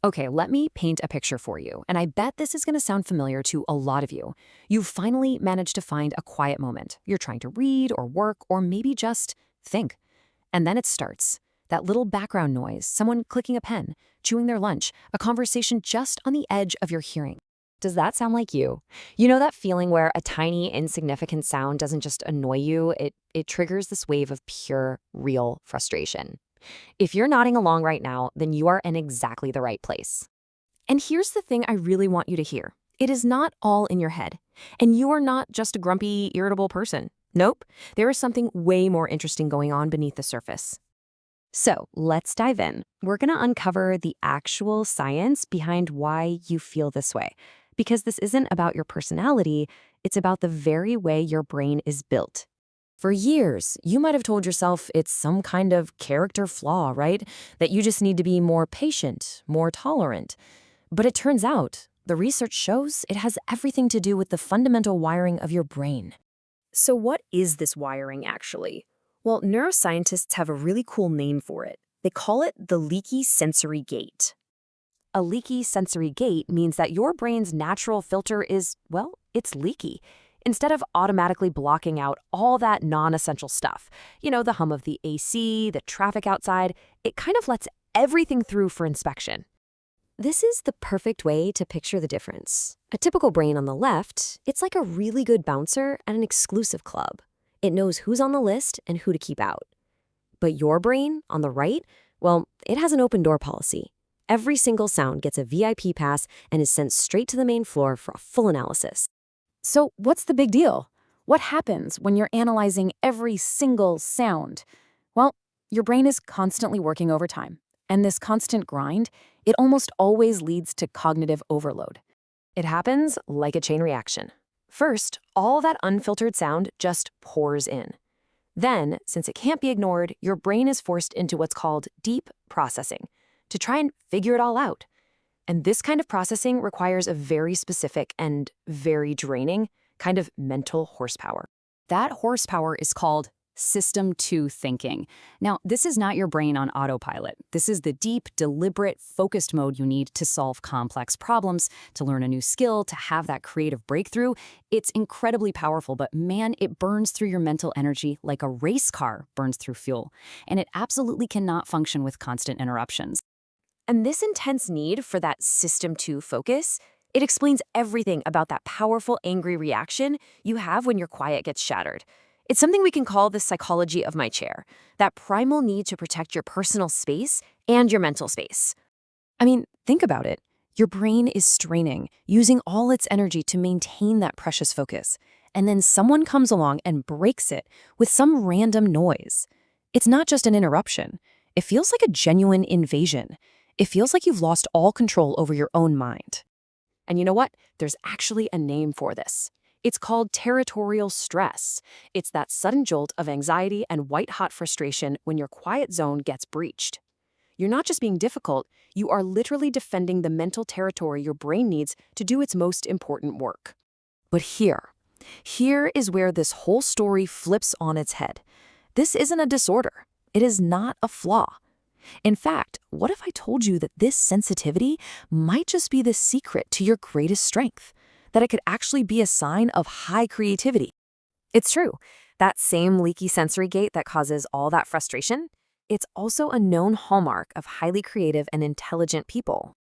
Okay, let me paint a picture for you, and I bet this is going to sound familiar to a lot of you. You've finally managed to find a quiet moment. You're trying to read or work or maybe just think. And then it starts. That little background noise, someone clicking a pen, chewing their lunch, a conversation just on the edge of your hearing. Does that sound like you? You know that feeling where a tiny, insignificant sound doesn't just annoy you, it triggers this wave of pure, real frustration. If you're nodding along right now, then you are in exactly the right place. And here's the thing I really want you to hear. It is not all in your head. And you are not just a grumpy, irritable person. Nope, there is something way more interesting going on beneath the surface. So let's dive in. We're going to uncover the actual science behind why you feel this way. Because this isn't about your personality, it's about the very way your brain is built. For years, you might have told yourself it's some kind of character flaw, right? That you just need to be more patient, more tolerant. But it turns out, the research shows it has everything to do with the fundamental wiring of your brain. So what is this wiring actually? Well, neuroscientists have a really cool name for it. They call it the leaky sensory gate. A leaky sensory gate means that your brain's natural filter is, well, it's leaky. Instead of automatically blocking out all that non-essential stuff, the hum of the AC, the traffic outside, it kind of lets everything through for inspection. This is the perfect way to picture the difference. A typical brain on the left, it's like a really good bouncer at an exclusive club. It knows who's on the list and who to keep out. But your brain, on the right, well, it has an open door policy. Every single sound gets a VIP pass and is sent straight to the main floor for a full analysis. So what's the big deal? What happens when you're analyzing every single sound? Well, your brain is constantly working overtime. And this constant grind, it almost always leads to cognitive overload. It happens like a chain reaction. First, all that unfiltered sound just pours in. Then, since it can't be ignored, your brain is forced into what's called deep processing to try and figure it all out. And this kind of processing requires a very specific and very draining kind of mental horsepower. That horsepower is called System 2 thinking. Now, this is not your brain on autopilot. This is the deep, deliberate, focused mode you need to solve complex problems, to learn a new skill, to have that creative breakthrough. It's incredibly powerful, but man, it burns through your mental energy like a race car burns through fuel. And it absolutely cannot function with constant interruptions. And this intense need for that System 2 focus, it explains everything about that powerful, angry reaction you have when your quiet gets shattered. It's something we can call the psychology of my chair, that primal need to protect your personal space and your mental space. I mean, think about it. Your brain is straining, using all its energy to maintain that precious focus. And then someone comes along and breaks it with some random noise. It's not just an interruption. It feels like a genuine invasion. It feels like you've lost all control over your own mind. And you know what? There's actually a name for this. It's called territorial stress. It's that sudden jolt of anxiety and white-hot frustration when your quiet zone gets breached. You're not just being difficult, you are literally defending the mental territory your brain needs to do its most important work. But here is where this whole story flips on its head. This isn't a disorder. It is not a flaw. In fact, what if I told you that this sensitivity might just be the secret to your greatest strength? That it could actually be a sign of high creativity? It's true. That same leaky sensory gate that causes all that frustration, it's also a known hallmark of highly creative and intelligent people.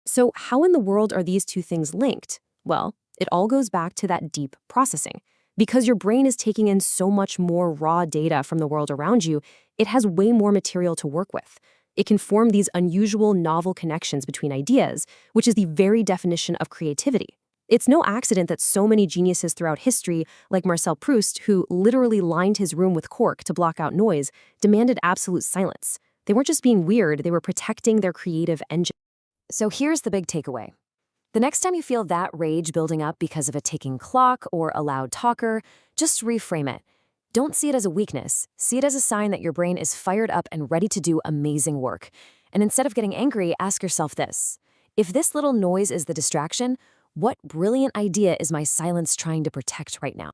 So how in the world are these two things linked? Well, it all goes back to that deep processing. Because your brain is taking in so much more raw data from the world around you, it has way more material to work with. It can form these unusual, novel connections between ideas, which is the very definition of creativity. It's no accident that so many geniuses throughout history, like Marcel Proust, who literally lined his room with cork to block out noise, demanded absolute silence. They weren't just being weird, they were protecting their creative engine. So here's the big takeaway. The next time you feel that rage building up because of a ticking clock or a loud talker, just reframe it. Don't see it as a weakness. See it as a sign that your brain is fired up and ready to do amazing work. And instead of getting angry, ask yourself this. If this little noise is the distraction, what brilliant idea is my silence trying to protect right now?